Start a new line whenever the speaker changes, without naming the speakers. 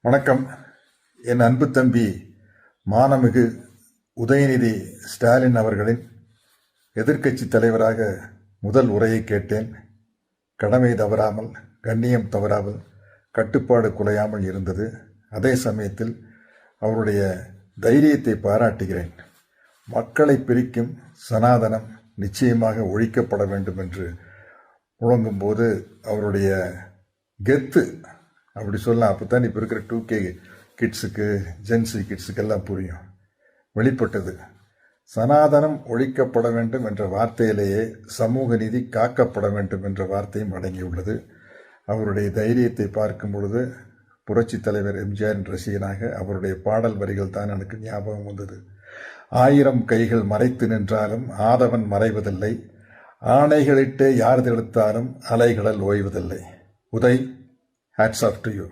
வணக்கம். என் அன்பு தம்பி மானமிகு உதயநிதி ஸ்டாலின் அவர்களின் எதிர்க்கட்சி தலைவராக முதல் உரையை கேட்டேன். கடமை தவறாமல், கண்ணியம் தவறாமல், கட்டுப்பாடு குலையாமல் இருந்தது. அதே சமயத்தில் அவருடைய தைரியத்தை பாராட்டுகிறேன். மக்களை பிரிக்கும் சனாதனம் நிச்சயமாக ஒழிக்கப்பட வேண்டும் என்று முழங்கும்போது அவருடைய கெத்து அப்படி சொல்லலாம். அப்போ தான் இப்போ இருக்கிற 2K கிட்ஸுக்கு, ஜென்சி கிட்ஸுக்கெல்லாம் புரியும். வெளிப்பட்டது. சனாதனம் ஒழிக்கப்பட வேண்டும் என்ற வார்த்தையிலேயே சமூக நீதி காக்கப்பட வேண்டும் என்ற வார்த்தையும் அடங்கியுள்ளது. அவருடைய தைரியத்தை பார்க்கும் பொழுது புரட்சி தலைவர் எம்ஜிஆரின் ரசிகனாக அவருடைய பாடல் வரிகள் தான் எனக்கு ஞாபகம் வந்தது. 1000 கைகள் மறைத்து நின்றாலும் ஆதவன் மறைவதில்லை, ஆணைகளிட்டே யார் தடுத்தாலும் அலைகடல் Oivathillai. Uday, hats off to you.